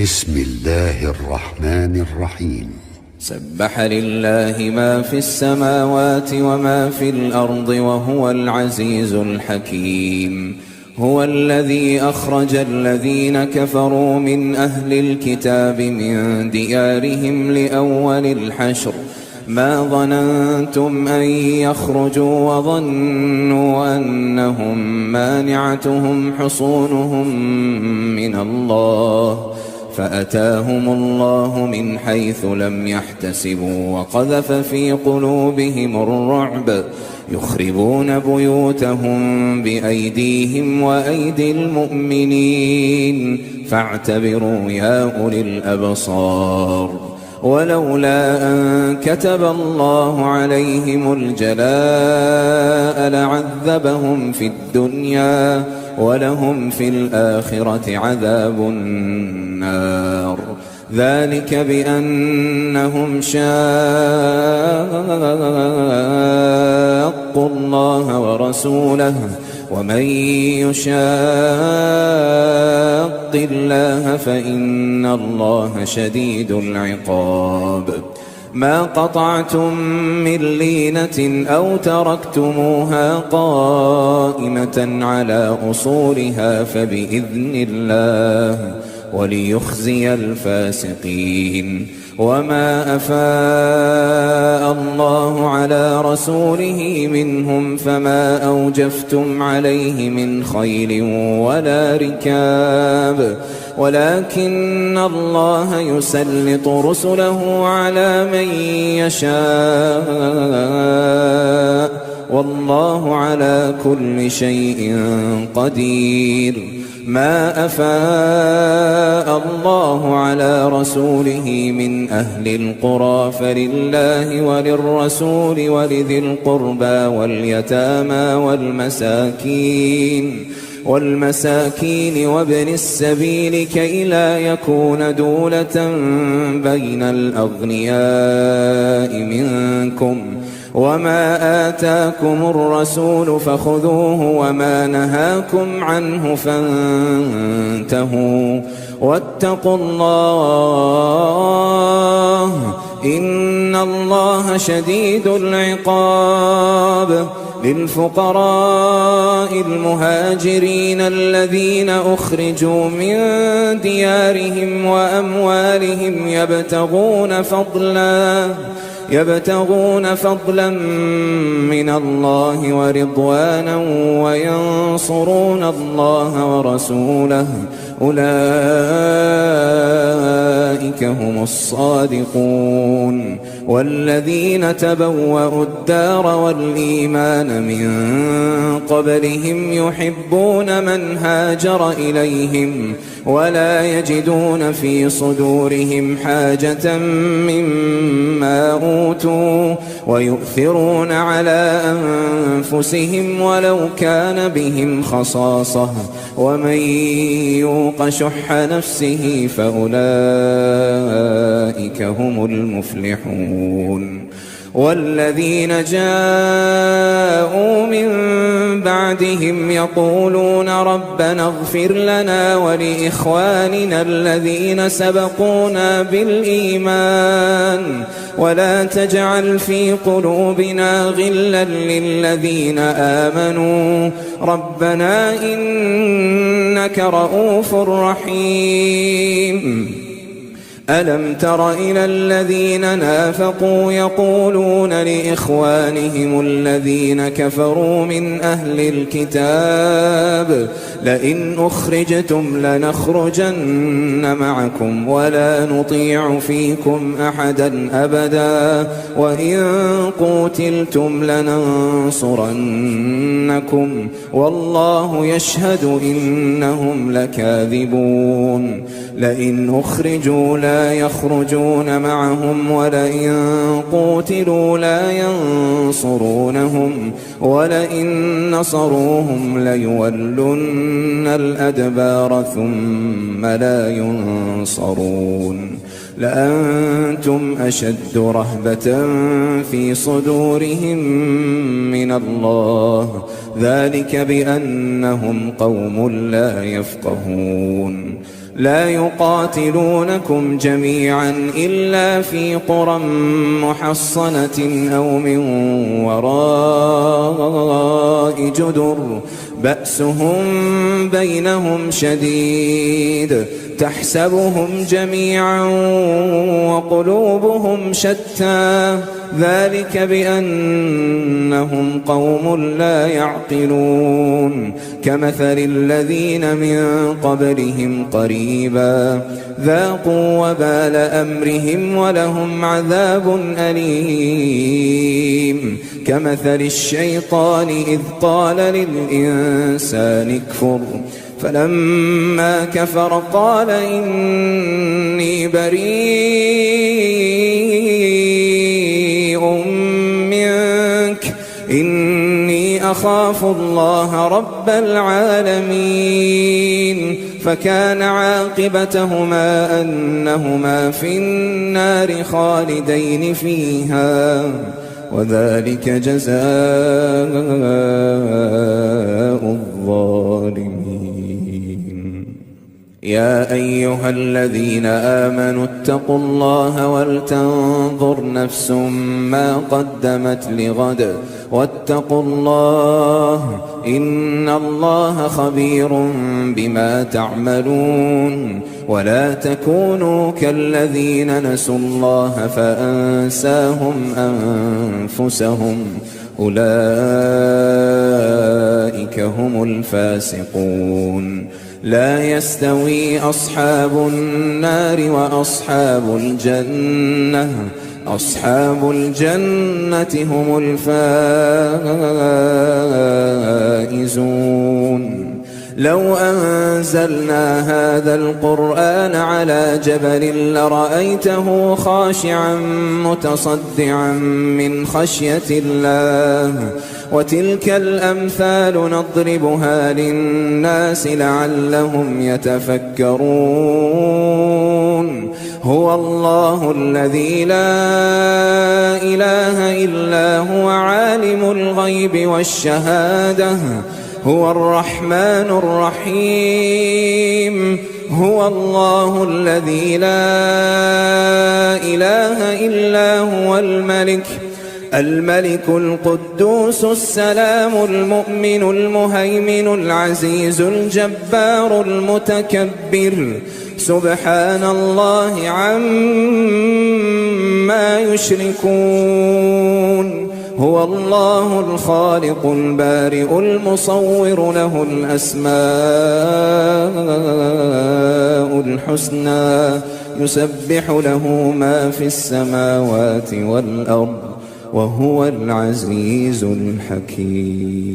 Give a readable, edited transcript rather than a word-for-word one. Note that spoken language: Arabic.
بسم الله الرحمن الرحيم. سبح لله ما في السماوات وما في الأرض وهو العزيز الحكيم. هو الذي أخرج الذين كفروا من أهل الكتاب من ديارهم لأول الحشر ما ظننتم أن يخرجوا وظنوا أنهم مانعتهم حصونهم من الله فأتاهم الله من حيث لم يحتسبوا وقذف في قلوبهم الرعب يخربون بيوتهم بأيديهم وأيدي المؤمنين فاعتبروا يا أولي الأبصار. ولولا أن كتب الله عليهم الجلاء لعذبهم في الدنيا ولهم في الآخرة عذاب النار. ذلك بأنهم شاقوا الله ورسوله ومن يشاق الله فإن الله شديد العقاب. ما قطعتم من لينة أو تركتموها قائمة على أصولها فبإذن الله وليخزي الفاسقين. وما أفاء الله على رسوله منهم فما أوجفتم عليه من خيل ولا ركاب ولكن الله يسلط رسله على من يشاء والله على كل شيء قدير. ما أفاء الله على رسوله من أهل القرى فلله وللرسول ولذي القربى واليتامى والمساكين وابن السبيل كي لا يكون دولة بين الأغنياء منكم. وما آتاكم الرسول فخذوه وما نهاكم عنه فانتهوا واتقوا الله إن الله شديد العقاب. للفقراء المهاجرين الذين أخرجوا من ديارهم وأموالهم يبتغون فضلا من الله ورضوانا وينصرون الله ورسوله أولئك هم الصادقون. والذين تبوأوا الدار والإيمان من قبلهم يحبون من هاجر إليهم ولا يجدون في صدورهم حاجة مما أوتوا ويؤثرون على أنفسهم ولو كان بهم خصاصة ومن يوق شح نفسه فأولئك هم المفلحون. والذين جاءوا من بعدهم يقولون ربنا اغفر لنا ولإخواننا الذين سبقونا بالإيمان ولا تجعل في قلوبنا غلا للذين آمنوا ربنا إنك رؤوف رحيم. ألم تر إلى الذين نافقوا يقولون لإخوانهم الذين كفروا من أهل الكتاب لئن أخرجتم لنخرجن معكم ولا نطيع فيكم أحدا أبدا وإن قوتلتم لننصرنكم والله يشهد إنهم لكاذبون. لئن أخرجوا لا يخرجون معهم ولئن قوتلوا لا ينصرونهم ولئن نصروهم ليولن الأدبار ثم لا ينصرون. لأنتم أشد رهبة في صدورهم من الله ذلك بأنهم قوم لا يفقهون. لا يقاتلونكم جميعا إلا في قرى محصنة أو من وراء جدر بأسهم بينهم شديد تحسبهم جميعا وقلوبهم شتى ذلك بأنهم قوم لا يعقلون كمثل الذين من قبلهم قريبا ذاقوا وبال أمرهم ولهم عذاب أليم كمثل الشيطان إذ قال للإنسان اكفر فلما كفر قال إني بريء منك إني أخاف الله رب العالمين فكان عاقبتهما أنهما في النار خالدين فيها وذلك جزاء الظالمين يا أيها الذين آمنوا اتقوا الله ولتنظر نفس ما قدمت لغد واتقوا الله إن الله خبير بما تعملون ولا تكونوا كالذين نسوا الله فأنساهم أنفسهم أولئك هم الفاسقون لا يستوي أصحاب النار وأصحاب الجنة أصحاب الجنة هم الفائزون لو أنزلنا هذا القرآن على جبل لرأيته خاشعا متصدعا من خشية الله وتلك الأمثال نضربها للناس لعلهم يتفكرون هو الله الذي لا إله إلا هو عالم الغيب والشهادة هو الرحمن الرحيم هو الله الذي لا إله إلا هو الملك القدوس السلام المؤمن المهيمن العزيز الجبار المتكبر سبحان الله عما يشركون هو الله الخالق البارئ المصور له الأسماء الحسنى يسبح له ما في السماوات والأرض وهو العزيز الحكيم